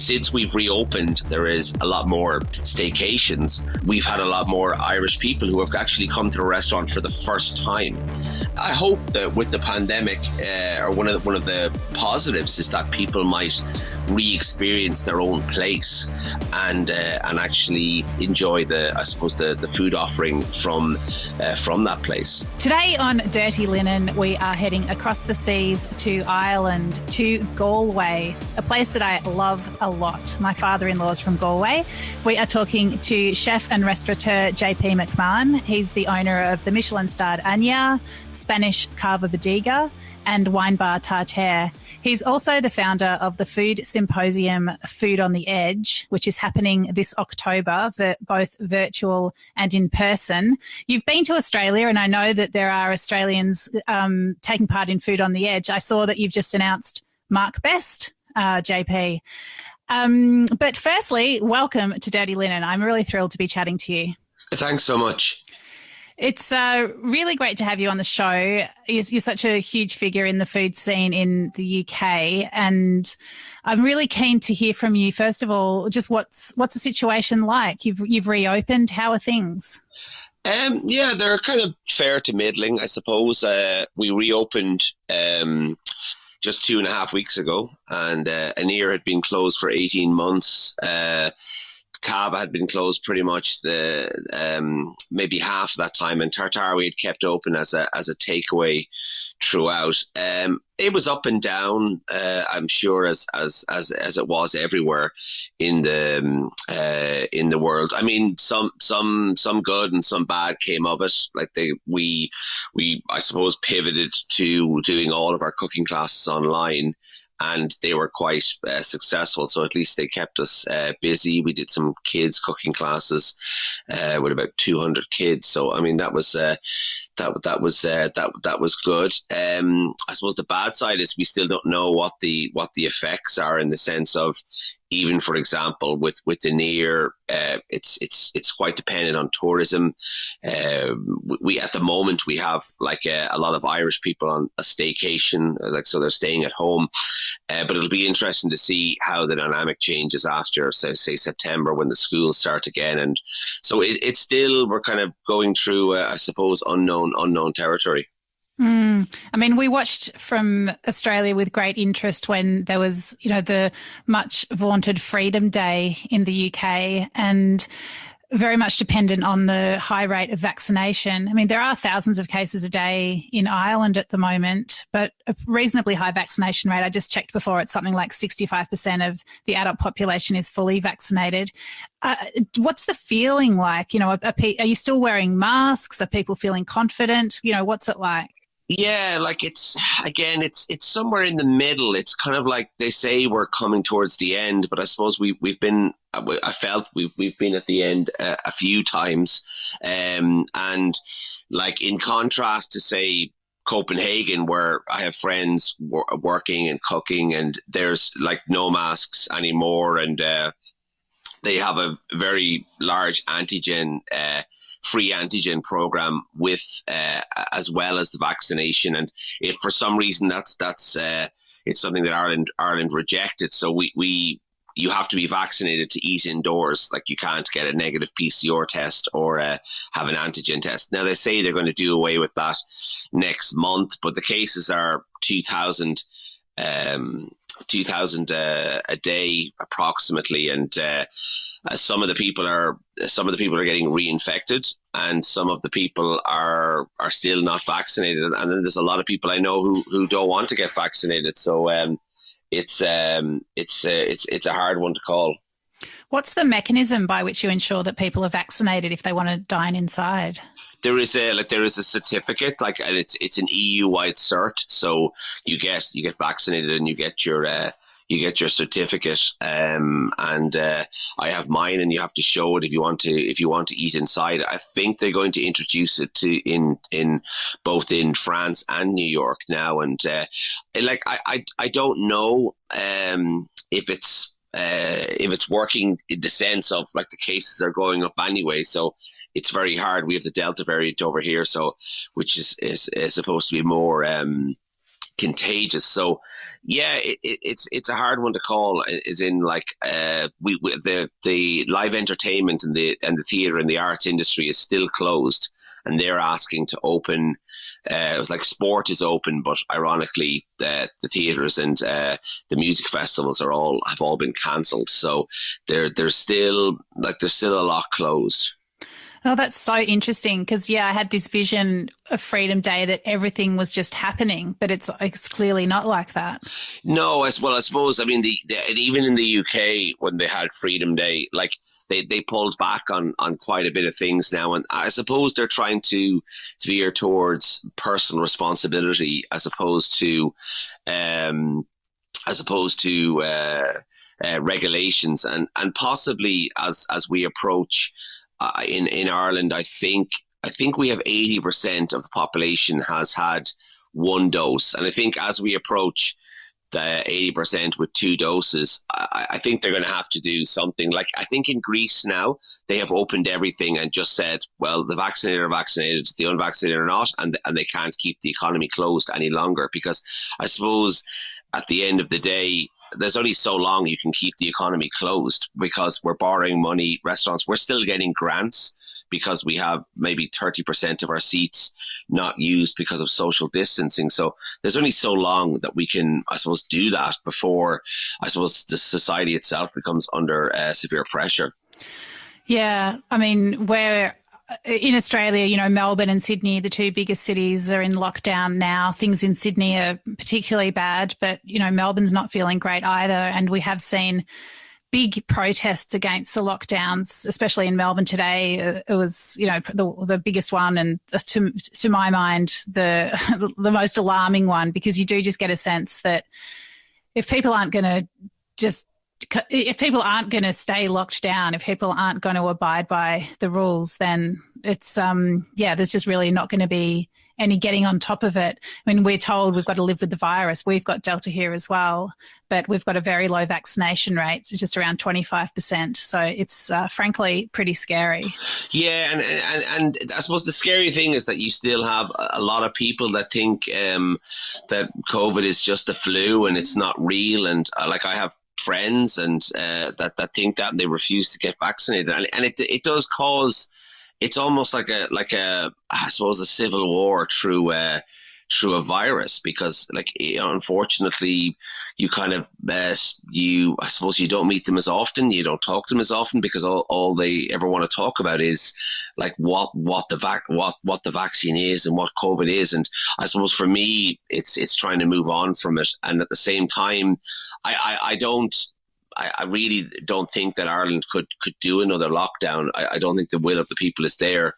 since we've reopened, there is a lot more staycations. We've had a lot more Irish people who have actually come to the restaurant for the first time. I hope that with the pandemic, or one of the positives is that people might re-experience their own place and actually enjoy the food offering from that place. Today on Dirty Linen, we are heading across the seas to Ireland, to Galway, a place that I love a lot. My father-in-law is from Galway. We are talking to chef and restaurateur JP McMahon. He's the owner of the Michelin-starred Aniar, Spanish Cava Bodega, and wine bar Tartare. He's also the founder of the food symposium Food on the Edge, which is happening this October, both virtual and in person. You've been to Australia, and I know that there are Australians taking part in Food on the Edge. I saw that you've just announced Mark Best, JP. But firstly, welcome to Dirty Linen. I'm really thrilled to be chatting to you. Thanks so much. It's really great to have you on the show. You're such a huge figure in the food scene in the UK, and I'm really keen to hear from you. First of all, just what's the situation like? You've reopened. How are things? Yeah, they're kind of fair to middling, I suppose. We reopened just 2.5 weeks ago, and Aniar had been closed for 18 months. Cava had been closed pretty much maybe half of that time, and Tartare we had kept open as a takeaway throughout. It was up and down, I'm sure, as it was everywhere in the world. I mean, some good and some bad came of it. Like we I suppose pivoted to doing all of our cooking classes online, and they were quite successful. So at least they kept us busy. We did some kids cooking classes with about 200 kids. So I mean, that was good. I suppose the bad side is we still don't know what the effects are, in the sense of, even for example with Aniar, it's quite dependent on tourism. We at the moment we have like a lot of Irish people on a staycation, so they're staying at home. But it'll be interesting to see how the dynamic changes after, say September, when the schools start again. And so it's still, we're kind of going through, I suppose, unknown territory. I mean, we watched from Australia with great interest when there was, the much vaunted Freedom Day in the UK, and very much dependent on the high rate of vaccination. I mean, there are thousands of cases a day in Ireland at the moment, but a reasonably high vaccination rate. I just checked before, it's something like 65% of the adult population is fully vaccinated. What's the feeling like? Are you still wearing masks? Are people feeling confident? What's it like? Yeah, like it's somewhere in the middle. It's kind of like they say we're coming towards the end, but I suppose we've been at the end a few times, and like in contrast to, say, Copenhagen, where I have friends working and cooking, and there's like no masks anymore, and they have a very large free antigen program with as well as the vaccination. And if for some reason that's it's something that Ireland rejected, so you have to be vaccinated to eat indoors. Like, you can't get a negative PCR test or have an antigen test. Now they say they're going to do away with that next month, but the cases are 2,000 a day approximately, and some of the people are getting reinfected, and some of the people are still not vaccinated, and then there's a lot of people I know who don't want to get vaccinated. So it's a hard one to call. What's the mechanism by which you ensure that people are vaccinated if they want to dine inside? There is a certificate, and it's an EU-wide cert. So you get vaccinated and you get your certificate. And I have mine, and you have to show it if you want to eat inside. I think they're going to introduce it in both in France and New York now. And I don't know if it's working, in the sense of, like, the cases are going up anyway, so it's very hard. We have the Delta variant over here, so which is supposed to be more contagious. So yeah, it's a hard one to call. Is in like the live entertainment and the theatre and the arts industry is still closed, and they're asking to open. It was like sport is open, but ironically, the theatres and the music festivals have all been cancelled. So there's still a lot closed. Oh, that's so interesting because, I had this vision of Freedom Day that everything was just happening, but it's clearly not like that. No, as well, I suppose, I mean, and even in the UK when they had Freedom Day, like they pulled back on quite a bit of things now. And I suppose they're trying to veer towards personal responsibility as opposed to regulations, and possibly as we approach in Ireland, I think we have 80% of the population has had one dose, and I think as we approach the 80% with two doses, I think they're going to have to do something. Like I think in Greece now they have opened everything and just said, well, the vaccinated are vaccinated, the unvaccinated are not, and they can't keep the economy closed any longer, because I suppose at the end of the day, there's only so long you can keep the economy closed, because we're borrowing money. Restaurants, we're still getting grants because we have maybe 30% of our seats not used because of social distancing. So there's only so long that we can, I suppose, do that before, I suppose, the society itself becomes under severe pressure. Yeah, I mean, we're in Australia, Melbourne and Sydney, the two biggest cities, are in lockdown now. Things in Sydney are particularly bad, but, Melbourne's not feeling great either. And we have seen big protests against the lockdowns, especially in Melbourne today. It was, the biggest one, and to my mind, the most alarming one, because you do just get a sense that if people aren't going to stay locked down, if people aren't going to abide by the rules, then it's, there's just really not going to be any getting on top of it. I mean, we're told we've got to live with the virus. We've got Delta here as well, but we've got a very low vaccination rate, just around 25%. So it's frankly pretty scary. Yeah, and I suppose the scary thing is that you still have a lot of people that think that COVID is just a flu and it's not real. And like I have friends and that think that, and they refuse to get vaccinated, and it does cause, it's almost like a I suppose a civil war through a virus, because unfortunately you kind of I suppose you don't meet them as often, you don't talk to them as often, because all they ever want to talk about is like what the vaccine is and what COVID is. And I suppose for me it's trying to move on from it, and at the same time I really don't think that Ireland could do another lockdown. I don't think the will of the people is there,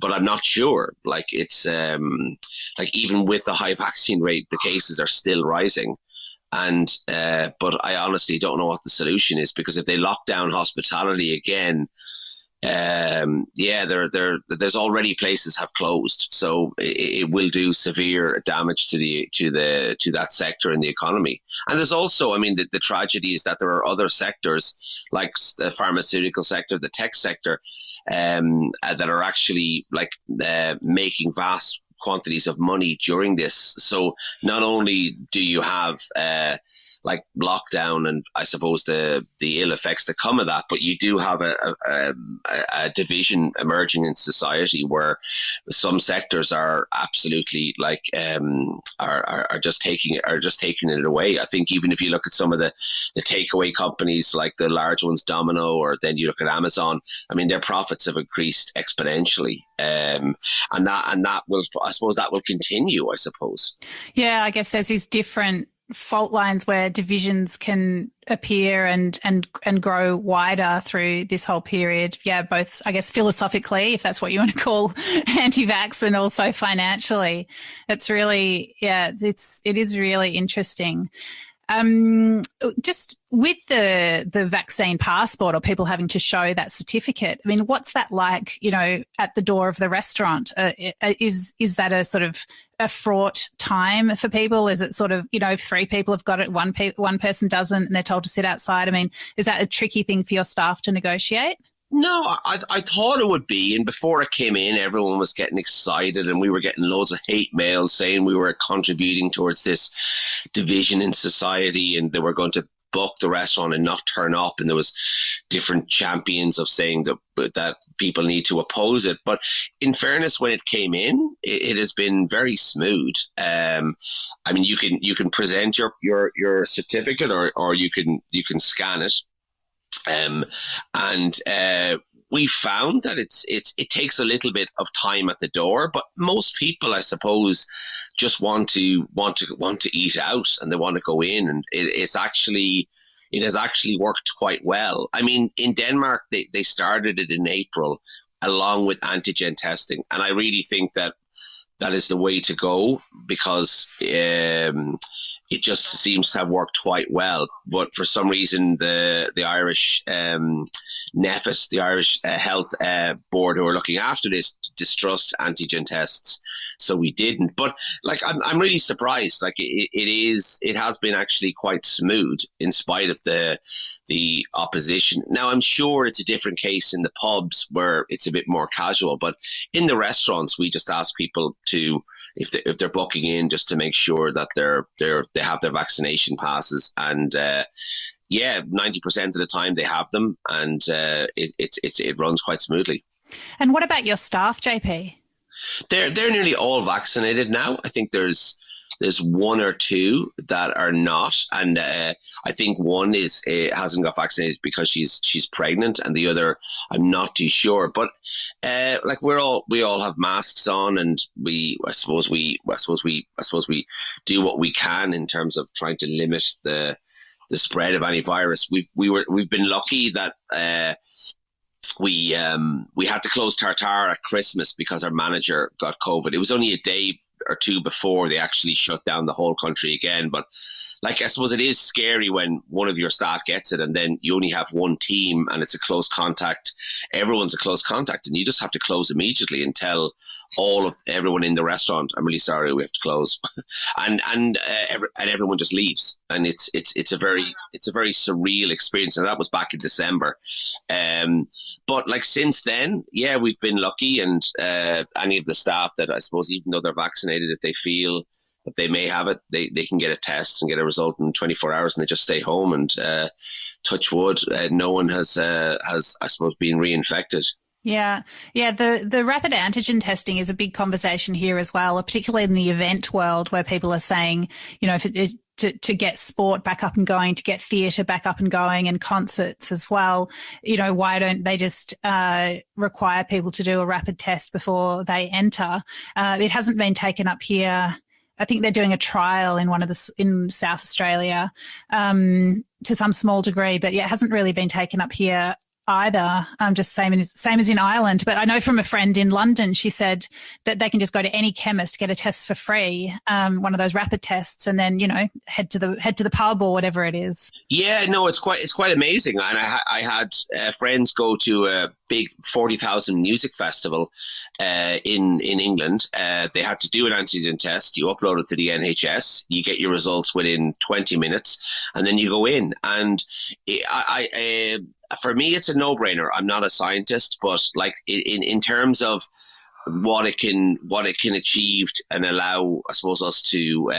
but I'm not sure. Like it's like even with the high vaccine rate, the cases are still rising. And but I honestly don't know what the solution is, because if they lock down hospitality again, there's already places have closed, so it will do severe damage to that sector in the economy. And there's also, I mean, the tragedy is that there are other sectors like the pharmaceutical sector, the tech sector, that are actually making vast quantities of money during this. So not only do you have lockdown and I suppose the ill effects that come of that, but you do have a division emerging in society where some sectors are absolutely are just taking it away. I think even if you look at some of the takeaway companies, like the large ones, Domino, or then you look at Amazon, I mean, their profits have increased exponentially. And that will, I suppose, that will continue, I suppose. Yeah, I guess there's these different fault lines where divisions can appear and grow wider through this whole period. Yeah, both, I guess, philosophically, if that's what you want to call anti-vax, and also financially. It's really, it is really interesting. Just with the vaccine passport, or people having to show that certificate, I mean, what's that like, at the door of the restaurant? Is that a sort of a fraught time for people? Is it sort of, if three people have got it, one person doesn't, and they're told to sit outside? I mean, is that a tricky thing for your staff to negotiate? No, I thought it would be, and before it came in, everyone was getting excited, and we were getting loads of hate mail saying we were contributing towards this division in society, and they were going to book the restaurant and not turn up, and there was different champions of saying that people need to oppose it. But in fairness, when it came in, it has been very smooth. I mean, you can present your certificate, or you can scan it. And we found that it takes a little bit of time at the door, but most people, I suppose, just want to eat out, and they want to go in, and it has actually worked quite well. I mean, in Denmark, they started it in April along with antigen testing, and I really think that is the way to go, because it just seems to have worked quite well. But for some reason, the Irish NEFIT, the Irish Health Board, who are looking after this, distrust antigen tests, so we didn't. But like, I'm really surprised. Like, it has been actually quite smooth in spite of the opposition. Now, I'm sure it's a different case in the pubs where it's a bit more casual, but in the restaurants, we just ask people to, if they're booking in, just to make sure that they have their vaccination passes, and 90% of the time they have them, and it runs quite smoothly. And what about your staff, JP? They're nearly all vaccinated now. I think there's one or two that are not, and I think one hasn't got vaccinated because she's pregnant, and the other, I'm not too sure. But like, we all have masks on, and I suppose we do what we can in terms of trying to limit the spread of any virus. We've been lucky that we had to close Tartare at Christmas because our manager got COVID. It was only a day or two before they actually shut down the whole country again. But like, I suppose it is scary when one of your staff gets it, and then you only have one team, and it's a close contact. Everyone's a close contact, and you just have to close immediately and tell everyone in the restaurant, "I'm really sorry, we have to close," and everyone just leaves, and it's a very surreal experience. And that was back in December. But like, since then, yeah, we've been lucky, and any of the staff that, I suppose, even though they're vaccinated, if they feel that they may have it, they can get a test and get a result in 24 hours, and they just stay home, and touch wood, no one has I suppose been reinfected. Yeah. The rapid antigen testing is a big conversation here as well, particularly in the event world, where people are saying, if to get sport back up and going, to get theatre back up and going, and concerts as well, why don't they just require people to do a rapid test before they enter? It hasn't been taken up here. I think they're doing a trial in South Australia to some small degree, but yeah, it hasn't really been taken up here either. Just same as in Ireland. But I know from a friend in London, she said that they can just go to any chemist, get a test for free, one of those rapid tests, and then head to the pub or whatever it is. Yeah, no, it's quite amazing. And I had friends go to a big 40,000 music festival in England. They had to do an antigen test. You upload it to the NHS. You get your results within 20 minutes, and then you go in. And for me, it's a no-brainer. I'm not a scientist, but like, in terms of what it can achieve and allow, I suppose, us to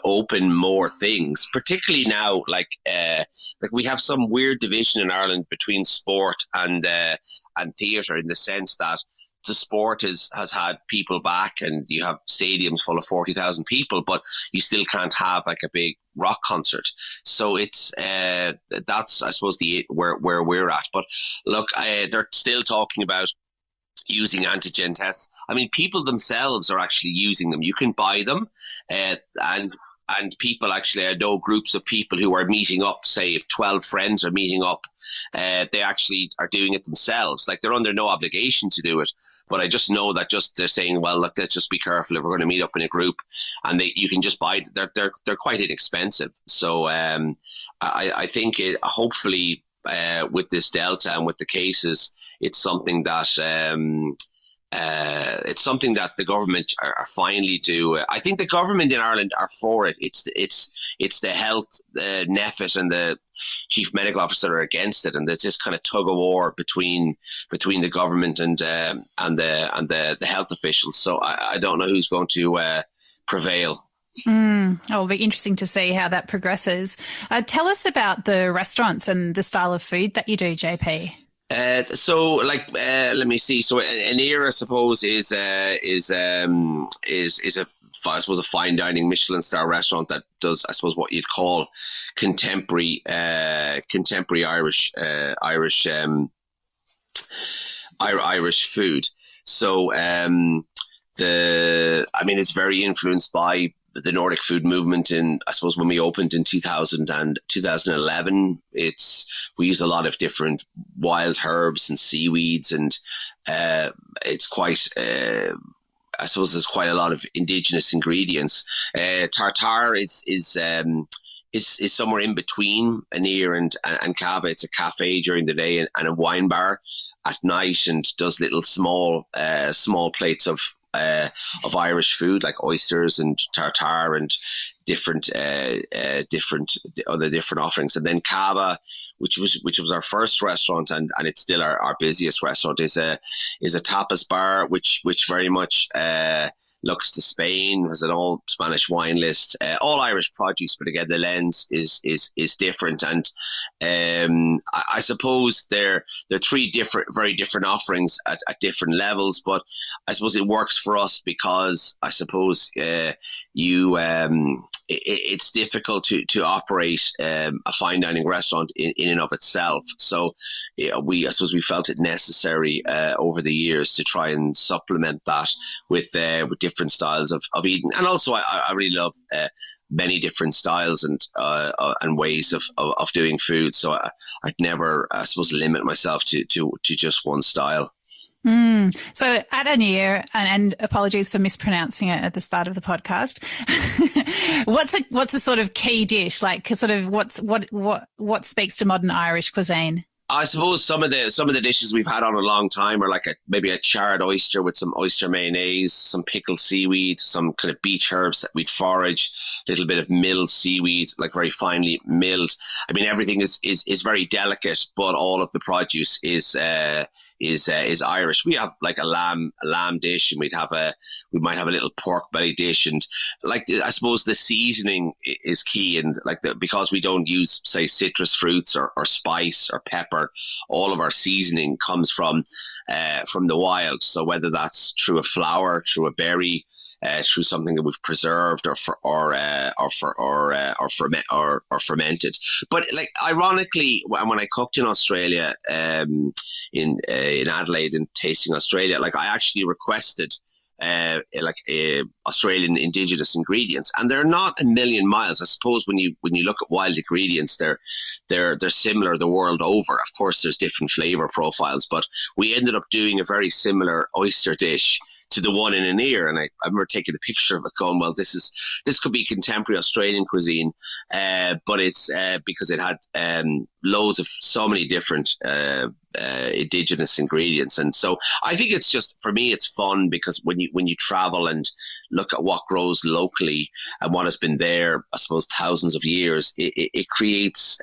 open more things, particularly now, like we have some weird division in Ireland between sport and theatre, in the sense that the sport has had people back, and you have stadiums full of 40,000 people, but you still can't have like a big rock concert. So it's that's, I suppose, where we're at. But look, they're still talking about using antigen tests. I mean, people themselves are actually using them. You can buy them, and people actually, I know groups of people who are meeting up, say if 12 friends are meeting up, they actually are doing it themselves. Like, they're under no obligation to do it, but I just know that they're saying, well, look, let's just be careful if we're going to meet up in a group, and you can just buy, they're quite inexpensive. So I think hopefully with this Delta and with the cases, it's something that it's something that the government are finally do. I think the government in Ireland are for it. It's the health NEFIT and the chief medical officer are against it, and there's this kind of tug of war between the government and the health officials. So I don't know who's going to prevail. It'll be interesting to see how that progresses. Tell us about the restaurants and the style of food that you do, JP. Let me see. So Aniar, I suppose, is a I suppose a fine dining Michelin-starred restaurant that does, I suppose, what you'd call contemporary Irish food. So it's very influenced by the Nordic food movement. In, I suppose, when we opened in 2011, we use a lot of different wild herbs and seaweeds, and it's quite. I suppose there's quite a lot of indigenous ingredients. Tartare is somewhere in between Aniar and Cava. It's a cafe during the day and a wine bar at night, and does little small plates of Irish food like oysters and tartare and different other different offerings. And then Cava, which was our first restaurant and it's still our busiest restaurant, is a tapas bar which very much looks to Spain, has an all Spanish wine list, all Irish produce, but again the lens is different. And I suppose they're three very different offerings at different levels, but I suppose it works for us because I suppose it's difficult to operate a fine dining restaurant in and of itself. So I suppose we felt it necessary over the years to try and supplement that with different styles of eating. And also I really love many different styles and ways of doing food. So I'd never, I suppose, limit myself to just one style. So at Aniar, and apologies for mispronouncing it at the start of the podcast, what's a sort of key dish, like sort of what speaks to modern Irish cuisine? I suppose some of the dishes we've had on a long time are like maybe a charred oyster with some oyster mayonnaise, some pickled seaweed, some kind of beach herbs that we'd forage, a little bit of milled seaweed, like very finely milled. I mean, everything is very delicate, but all of the produce is Irish. We have like a lamb dish, and we might have a little pork belly dish, and like I suppose the seasoning is key, and like because we don't use, say, citrus fruits or spice or pepper, all of our seasoning comes from the wild. So whether that's through a flower, through a berry, through something that we've preserved or fermented. But like ironically, when I cooked in Australia, in Adelaide and Tasting Australia, like I actually requested Australian indigenous ingredients, and they're not a million miles. I suppose when you look at wild ingredients, they're similar the world over. Of course, there's different flavor profiles, but we ended up doing a very similar oyster dish to the one in Aniar, and I remember taking a picture of it going, well, this could be contemporary Australian cuisine, but it's because it had loads of so many different indigenous ingredients. And so I think it's just, for me, it's fun because when you travel and look at what grows locally and what has been there, I suppose, thousands of years, it creates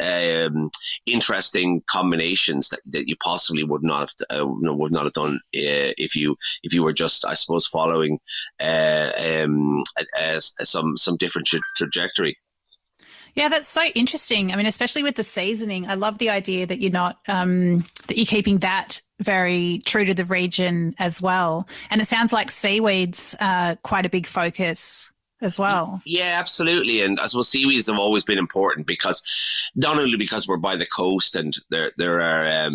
interesting combinations that you possibly would not have done if you were just, I suppose, following some different trajectory. Yeah, that's so interesting. I mean, especially with the seasoning, I love the idea that you're not that you're keeping that very true to the region as well. And it sounds like seaweeds are quite a big focus as well. Yeah, absolutely. And I suppose seaweeds have always been important because not only because we're by the coast and there are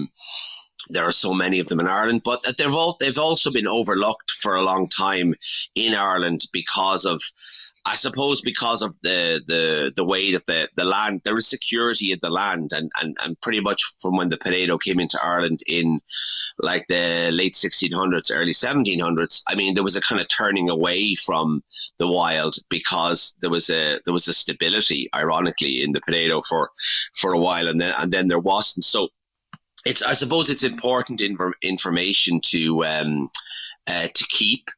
so many of them in Ireland, but they've also been overlooked for a long time in Ireland because of the way that the land, there is security of the land, and pretty much from when the potato came into Ireland in like the late 1600s, early 1700s, I mean, there was a kind of turning away from the wild because there was a stability, ironically, in the potato for a while, and then there wasn't. So I suppose it's important information to to keep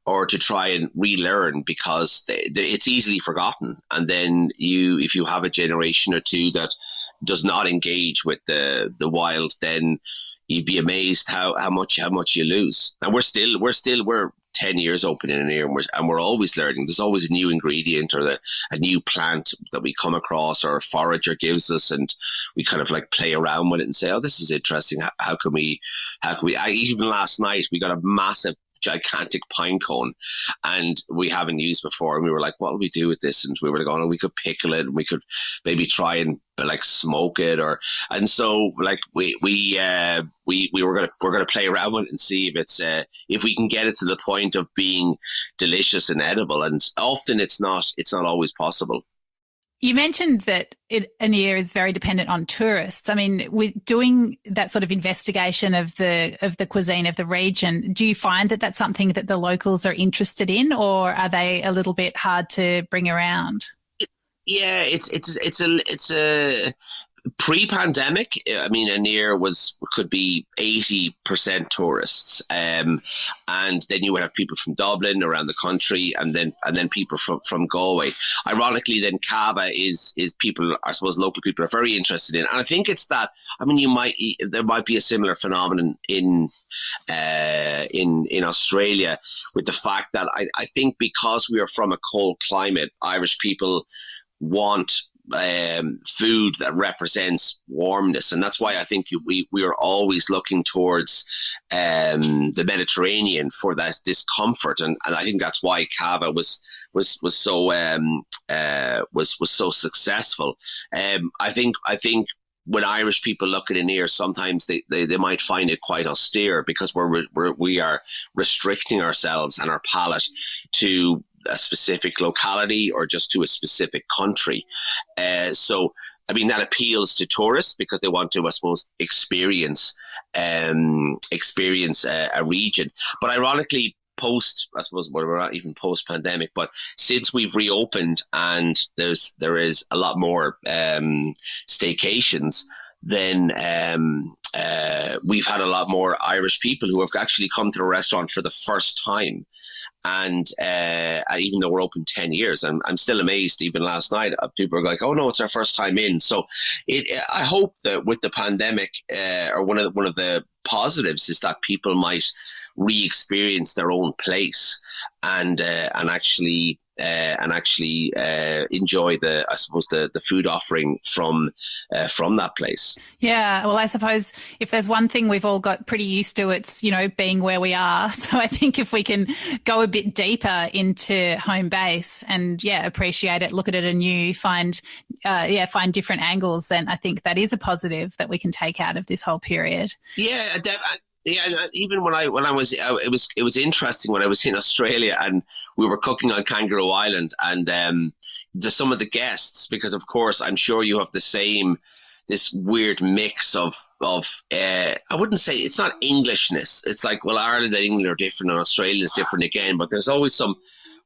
or to try and relearn, because it's easily forgotten. And then if you have a generation or two that does not engage with the wild, then you'd be amazed how much you lose. And we're 10 years open in Aniar, and we're always learning. There's always a new ingredient or a new plant that we come across, or a forager gives us, and we kind of like play around with it and say, oh, this is interesting. How can we even last night we got a massive gigantic pine cone, and we haven't used before, and we were like, what do we do with this? And we were like, oh, we could pickle it, and we could maybe try and like smoke it, and so like we we're gonna play around with it and see if we can get it to the point of being delicious and edible. And often it's not always possible. You mentioned that Aniar is very dependent on tourists. I mean, with doing that sort of investigation of the cuisine of the region, do you find that that's something that the locals are interested in, or are they a little bit hard to bring around? Yeah, it's a pre-pandemic. I mean, Aniar could be 80% tourists, and then you would have people from Dublin, around the country, and then people from Galway. Ironically, then Cava is people, I suppose, local people are very interested in, and I think it's that. I mean, there might be a similar phenomenon in Australia, with the fact that I think because we are from a cold climate, Irish people want food that represents warmness, and that's why I think we are always looking towards the Mediterranean for this comfort, and I think that's why Cava was so successful. I think when Irish people look at Aniar, sometimes they might find it quite austere, because we are restricting ourselves and our palate to a specific locality or just to a specific country. So, I mean, that appeals to tourists because they want to, I suppose, experience a region. But ironically, we're not even post-pandemic, but since we've reopened and there is a lot more staycations, then we've had a lot more Irish people who have actually come to the restaurant for the first time. And even though we're open 10 years, I'm still amazed. Even last night, people are like, "Oh no, it's our first time in." So, I hope that with the pandemic, or one of the positives is that people might re-experience their own place and actually enjoy the food offering from that place. Yeah, well, I suppose if there's one thing we've all got pretty used to, it's, being where we are. So I think if we can go a bit deeper into home base and appreciate it, look at it anew, find different angles, then I think that is a positive that we can take out of this whole period. Yeah, yeah, and even when I was, it was interesting when I was in Australia and we were cooking on Kangaroo Island, and some of the guests, because of course I'm sure you have this weird mix of I wouldn't say it's not Englishness. It's like, well, Ireland and England are different and Australia is different again, but there's always some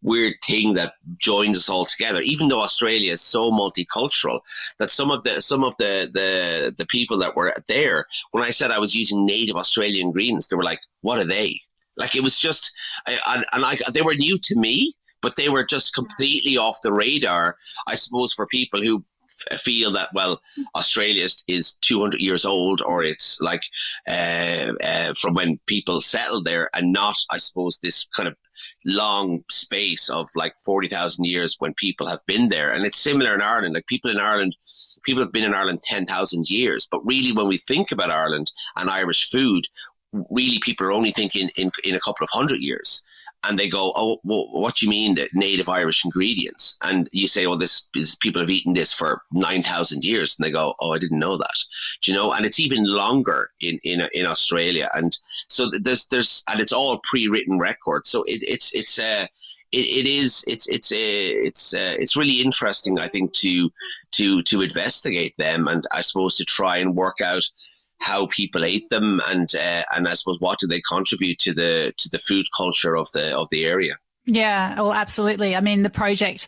weird thing that joins us all together, even though Australia is so multicultural, that some of the people that were there, when I said I was using native Australian ingredients, they were like, what are they? Like, it was just, they were new to me, but they were just completely off the radar, I suppose, for people who feel that, well, Australia is 200 years old, or it's like from when people settled there, and not, I suppose, this kind of long space of like 40,000 years when people have been there. And it's similar in Ireland. Like, people have been in Ireland 10,000 years, but really when we think about Ireland and Irish food, really people are only thinking in a couple of hundred years. And they go, oh, well, what do you mean that native Irish ingredients? And you say, oh, this people have eaten this for 9,000 years. And they go, oh, I didn't know that. Do you know? And it's even longer in Australia. And so there's and it's all pre-written records. So it's really interesting, I think, to investigate them, and I suppose to try and work out how people ate them, and I suppose what do they contribute to the food culture of the area. Yeah, well, absolutely. I mean, the project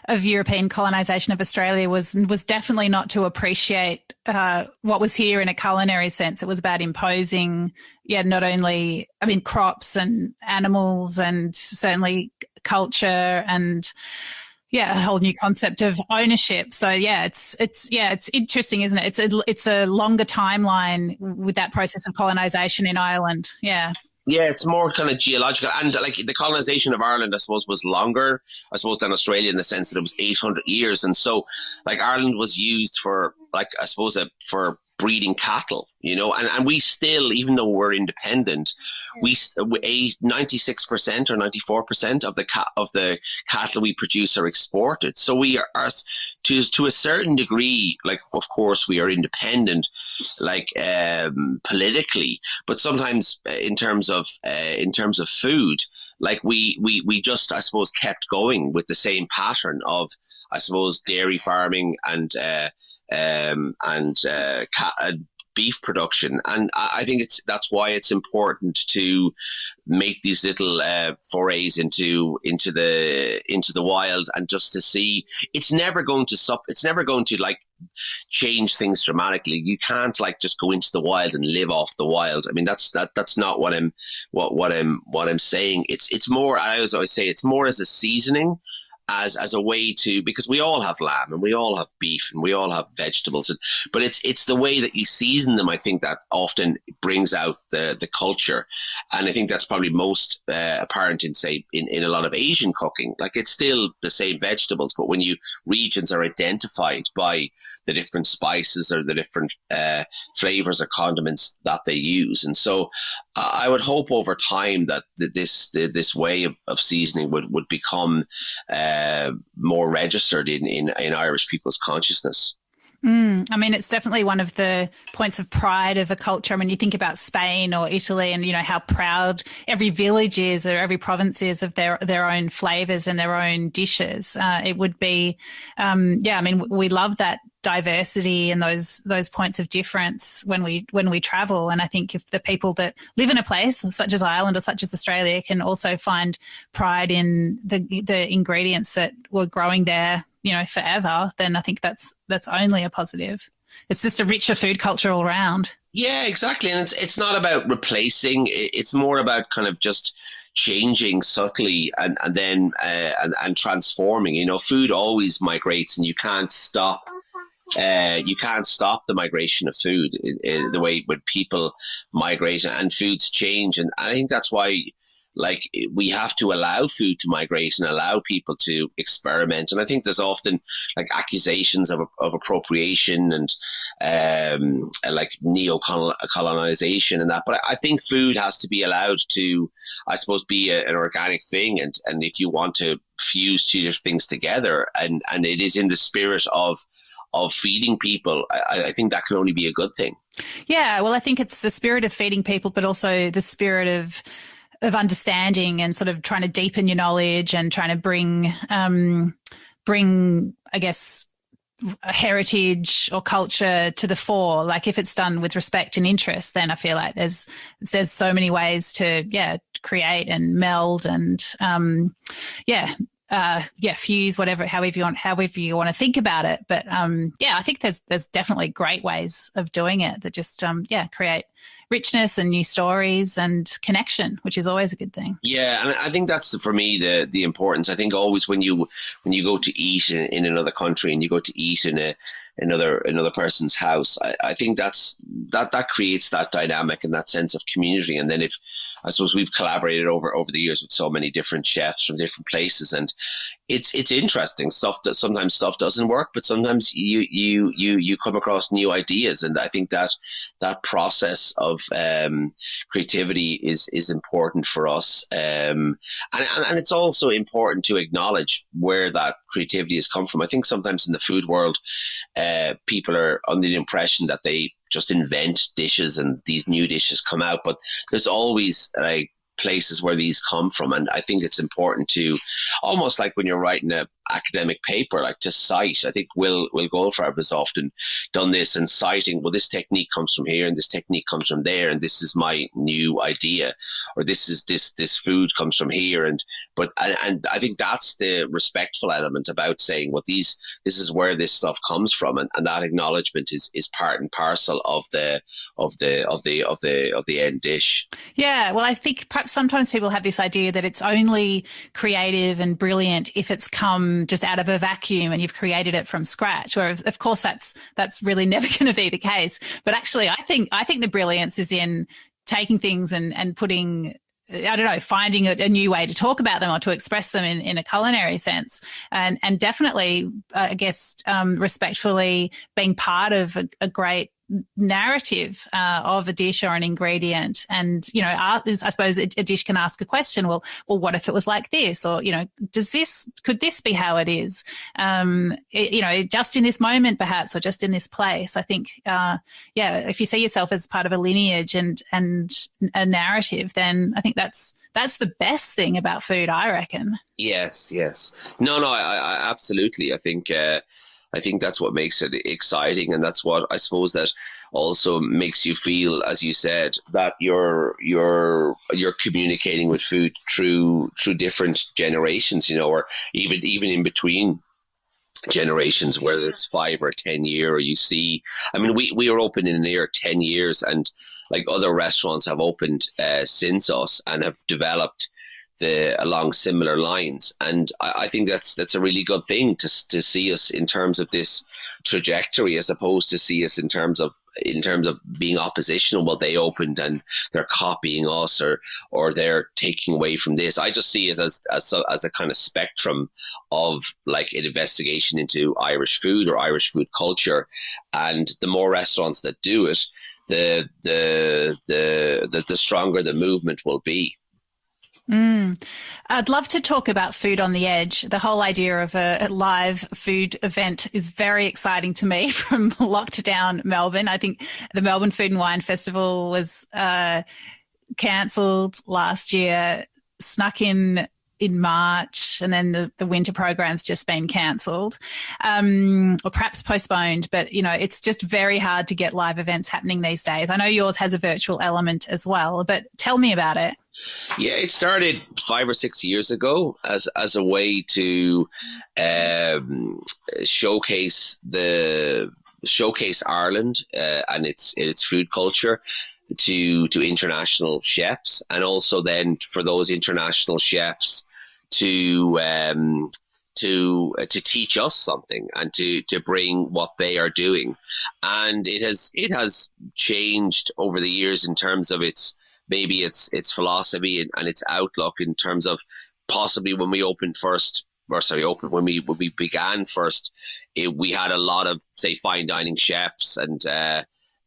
of European colonization of Australia was definitely not to appreciate what was here in a culinary sense. It was about imposing, yeah, not only, I mean, crops and animals and certainly culture and yeah, a whole new concept of ownership. So yeah, it's interesting, isn't it? It's a longer timeline with that process of colonization in Ireland. Yeah. Yeah, it's more kind of geological, and like the colonization of Ireland, I suppose, was longer, I suppose, than Australia in the sense that it was 800 years, and so like Ireland was used for like I suppose for breeding cattle, and we still, even though we're independent, we 96% or 94% of the cattle we produce are exported. So we are to a certain degree, like of course we are independent, like politically, but sometimes in terms of food, like we just I suppose kept going with the same pattern of I suppose dairy farming and beef production, and I think that's why it's important to make these little forays into the wild, and just to see it's never going to stop. It's never going to like change things dramatically. You can't like just go into the wild and live off the wild. I mean, that's not what I'm saying. It's more. I always say it's more as a seasoning, as a way to, because we all have lamb and we all have beef and we all have vegetables, but it's the way that you season them, I think, that often brings out the culture. And I think that's probably most apparent in, say, in a lot of Asian cooking. Like it's still the same vegetables, but when regions are identified by the different spices or the different flavors or condiments that they use. And so I would hope over time that this way of seasoning would become more registered in Irish people's consciousness. I mean, it's definitely one of the points of pride of a culture. I mean, you think about Spain or Italy and, how proud every village is or every province is of their own flavors and their own dishes. It would be, I mean, we love that diversity and those points of difference when we travel. And I think if the people that live in a place such as Ireland or such as Australia can also find pride in the ingredients that were growing there, forever, then I think that's only a positive. It's just a richer food culture all around. Yeah, exactly. And it's not about replacing, it's more about kind of just changing subtly and then and transforming. Food always migrates, and you can't stop the migration of food the way when people migrate and foods change. And I think that's why, like, we have to allow food to migrate and allow people to experiment. And I think there's often like accusations of appropriation and like neo-colonization and that. But I think food has to be allowed to, I suppose, be an organic thing. And if you want to fuse two different things together, and it is in the spirit of feeding people, I think that can only be a good thing. Yeah, well, I think it's the spirit of feeding people, but also the spirit of understanding and sort of trying to deepen your knowledge and trying to bring, I guess, heritage or culture to the fore. Like if it's done with respect and interest, then I feel like there's so many ways to create and meld and fuse however you want to think about it. But I think there's definitely great ways of doing it that just create richness and new stories and connection, which is always a good thing. Yeah, and I think that's for me the importance. I think always when you go to eat in another country and you go to eat in another person's house, I think that creates that dynamic and that sense of community. And then if I suppose we've collaborated over the years with so many different chefs from different places, and it's interesting stuff that sometimes stuff doesn't work, but sometimes you come across new ideas. And I think that process of creativity is important for us, and it's also important to acknowledge where that creativity has come from. I think sometimes in the food world, people are under the impression that they just invent dishes and these new dishes come out, but there's always places where these come from. And I think it's important to, almost like when you're writing a academic paper, like to cite. I think Will Goldfarb has often done this, and citing, well, this technique comes from here and this technique comes from there, and this is my new idea, or this food comes from here. And I think that's the respectful element about saying, well, this is where this stuff comes from, and that acknowledgement is part and parcel of the end dish. Yeah, well, I think perhaps sometimes people have this idea that it's only creative and brilliant if it's come just out of a vacuum and you've created it from scratch. Whereas, of course, that's really never going to be the case. But actually, I think the brilliance is in taking things and putting, I don't know, finding a new way to talk about them or to express them in a culinary sense, and definitely, I guess, respectfully being part of a great narrative of a dish or an ingredient. And, you know, I suppose a dish can ask a question. Well, what if it was like this? Or, you know, could this be how it is? You know, just in this moment, perhaps, or just in this place. I think, if you see yourself as part of a lineage and a narrative, then I think that's the best thing about food, I reckon. Yes. No, I absolutely. I think that's what makes it exciting, and that's what I suppose that also makes you feel, as you said, that you're communicating with food through different generations, you know, or even in between generations, whether it's 5 or 10 year, or you see, I mean, we were open in Aniar 10 years, and like other restaurants have opened since us and have developed along similar lines. And I think that's a really good thing to see us in terms of this trajectory, as opposed to see us in terms of being oppositional. Well, they opened and they're copying us, or they're taking away from this. I just see it as a kind of spectrum of like an investigation into Irish food or Irish food culture. And the more restaurants that do it, the stronger the movement will be. I'd love to talk about Food on the Edge. The whole idea of a live food event is very exciting to me, from Locke down Melbourne. I think the Melbourne Food and Wine Festival was cancelled last year, snuck in March, and then the winter program's just been cancelled, or perhaps postponed. But, you know, it's just very hard to get live events happening these days. I know yours has a virtual element as well, but tell me about it. Yeah, it started 5 or 6 years ago as a way to showcase Ireland and its food culture to international chefs, and also then for those international chefs to teach us something and to bring what they are doing. And it has changed over the years in terms of its philosophy and its outlook, in terms of possibly when we began first, we had a lot of, say, fine dining chefs and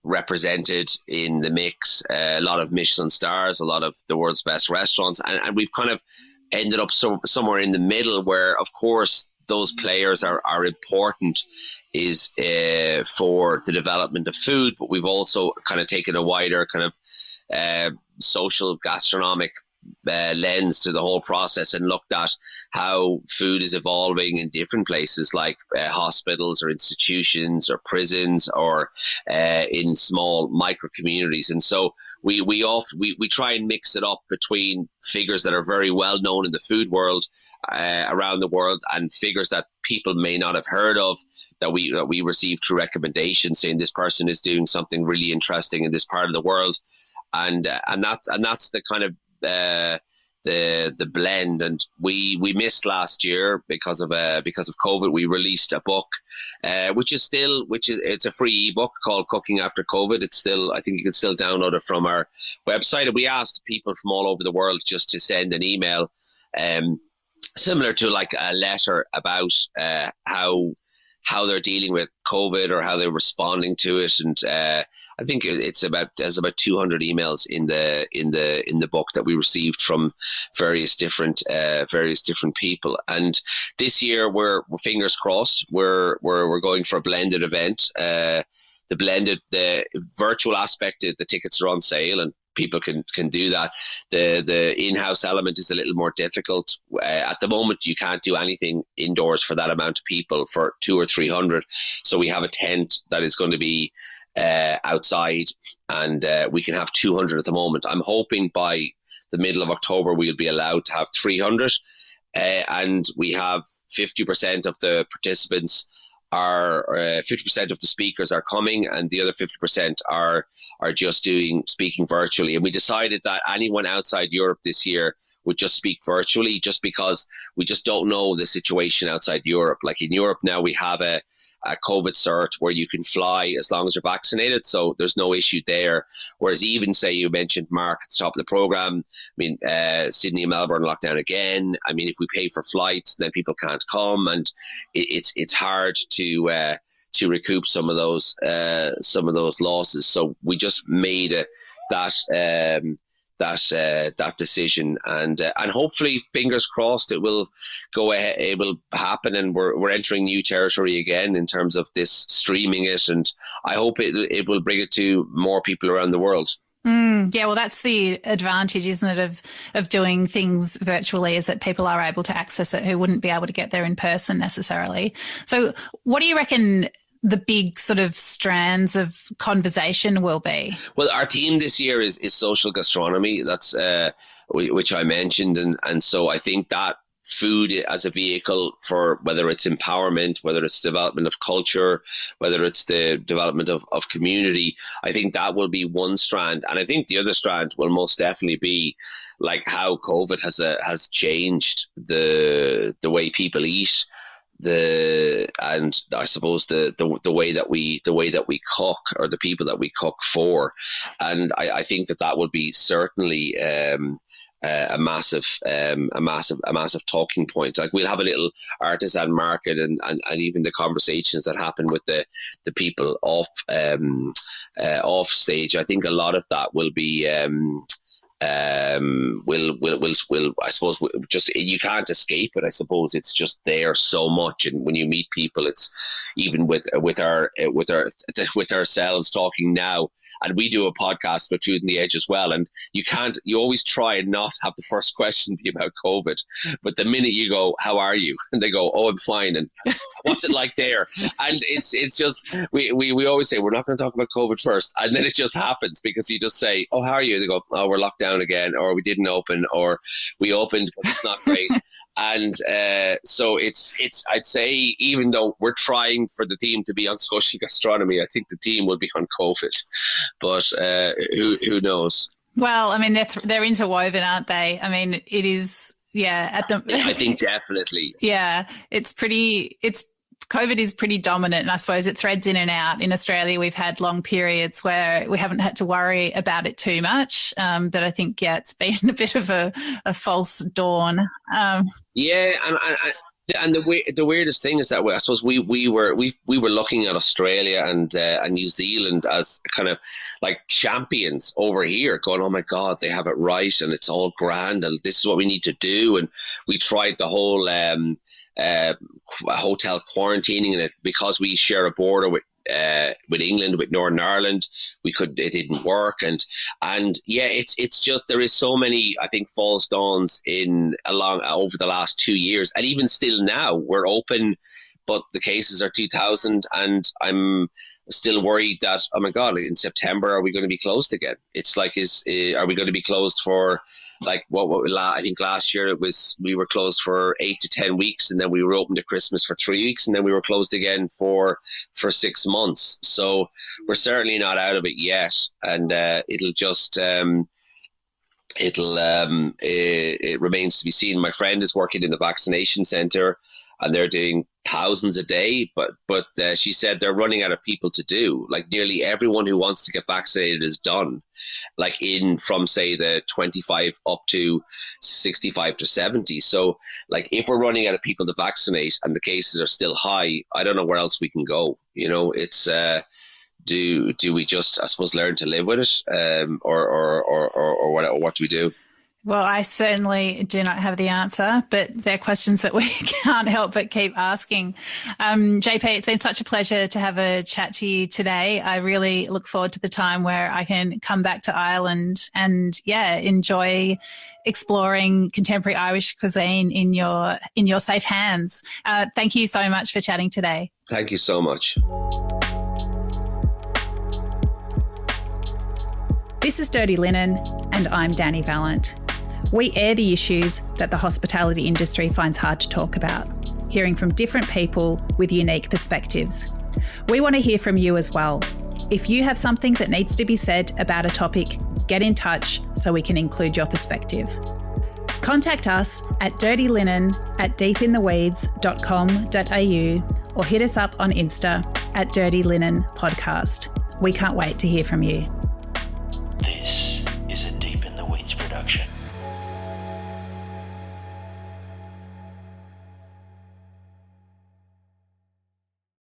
represented in the mix, a lot of Michelin stars, a lot of the world's best restaurants, and we've kind of ended up somewhere in the middle, where of course those players are important is for the development of food, but we've also kind of taken a wider kind of social gastronomic lens to the whole process, and looked at how food is evolving in different places, like hospitals or institutions or prisons, or in small micro communities. And so we try and mix it up between figures that are very well known in the food world around the world, and figures that people may not have heard of, that we receive through recommendations, saying this person is doing something really interesting in this part of the world, and that's the kind of the blend. And we missed last year because of COVID. We released a book, it's a free ebook called Cooking After COVID. It's still, I think you can still download it from our website. And we asked people from all over the world just to send an email, similar to like a letter about how they're dealing with COVID or how they're responding to it. And I think there's about 200 emails in the book that we received from various different people. And this year we're fingers crossed. We're going for a blended event. The virtual aspect, the tickets are on sale, and people can do that. The in-house element is a little more difficult. At the moment, you can't do anything indoors for that amount of people, for 200 or 300. So we have a tent that is going to be outside, and we can have 200 at the moment. I'm hoping by the middle of October we'll be allowed to have 300, and we have 50% of the participants are 50% of the speakers are coming, and the other 50% are just speaking virtually. And we decided that anyone outside Europe this year would just speak virtually, just because we just don't know the situation outside Europe. Like in Europe now, we have a COVID cert where you can fly as long as you're vaccinated, so there's no issue there. Whereas even, say, you mentioned, Mark, at the top of the program, I mean, Sydney and Melbourne locked down again. I mean, if we pay for flights, then people can't come, and it's hard to recoup some of those losses. So we just made that decision, and hopefully, fingers crossed, it will go ahead, it will happen, and we're entering new territory again in terms of this streaming it, and I hope it will bring it to more people around the world. Yeah, well, that's the advantage, isn't it, of doing things virtually, is that people are able to access it who wouldn't be able to get there in person necessarily. So what do you reckon the big sort of strands of conversation will be? Well, our theme this year is social gastronomy. That's which I mentioned, and so I think that food as a vehicle for whether it's empowerment, whether it's development of culture, whether it's the development of community, I think that will be one strand. And I think the other strand will most definitely be like how COVID has changed the way people eat, and I suppose the way that we cook, or the people that we cook for. And I think that would be certainly a massive talking point. Like, we'll have a little artisan market, and even the conversations that happen with the people off stage. I think a lot of that will be will I suppose, just, you can't escape it. I suppose it's just there so much, and when you meet people, it's even with ourselves talking now, and we do a podcast with Food on the Edge as well, and you always try and not have the first question be about COVID, but the minute you go, how are you, and they go, oh, I'm fine, and what's it like there, and it's just, we always say we're not going to talk about COVID first, and then it just happens because you just say, oh, how are you, and they go, oh, we're locked down again, or we didn't open, or we opened but it's not great. And so it's I'd say, even though we're trying for the theme to be on social gastronomy, I think the theme will be on COVID, but who knows? Well, I mean, they're interwoven, aren't they? I mean, it is, yeah, I think definitely. Yeah, COVID is pretty dominant, and I suppose it threads in and out. In Australia, we've had long periods where we haven't had to worry about it too much. But I think, it's been a bit of a false dawn. Yeah, and the weirdest thing is that I suppose we were looking at Australia and New Zealand as kind of like champions over here, going, oh my God, they have it right, and it's all grand, and this is what we need to do. And we tried the whole hotel quarantining, and because we share a border with England, with Northern Ireland, it didn't work, and yeah, it's just, there is so many, I think, false dawns over the last 2 years, and even still now we're open, but the cases are 2,000, and I'm still worried that, oh my God, in September, are we going to be closed again? It's like, are we going to be closed for, like, I think last year we were closed for 8 to 10 weeks, and then we were open to Christmas for 3 weeks, and then we were closed again for 6 months. So we're certainly not out of it yet, and it'll just it remains to be seen. My friend is working in the vaccination centre, and they're doing thousands a day, but she said they're running out of people to do. Like, nearly everyone who wants to get vaccinated is done, like from say the 25 up to 65 to 70. So like, if we're running out of people to vaccinate and the cases are still high, I don't know where else we can go. It's do we just, I suppose, learn to live with it, or what do we do? Well, I certainly do not have the answer, but they're questions that we can't help but keep asking. JP, it's been such a pleasure to have a chat to you today. I really look forward to the time where I can come back to Ireland and, enjoy exploring contemporary Irish cuisine in your safe hands. Thank you so much for chatting today. Thank you so much. This is Dirty Linen, and I'm Dani Valent. We air the issues that the hospitality industry finds hard to talk about, hearing from different people with unique perspectives. We want to hear from you as well. If you have something that needs to be said about a topic, get in touch so we can include your perspective. Contact us at dirtylinen@deepintheweeds.com.au or hit us up on Insta at Dirty Linen Podcast. We can't wait to hear from you. This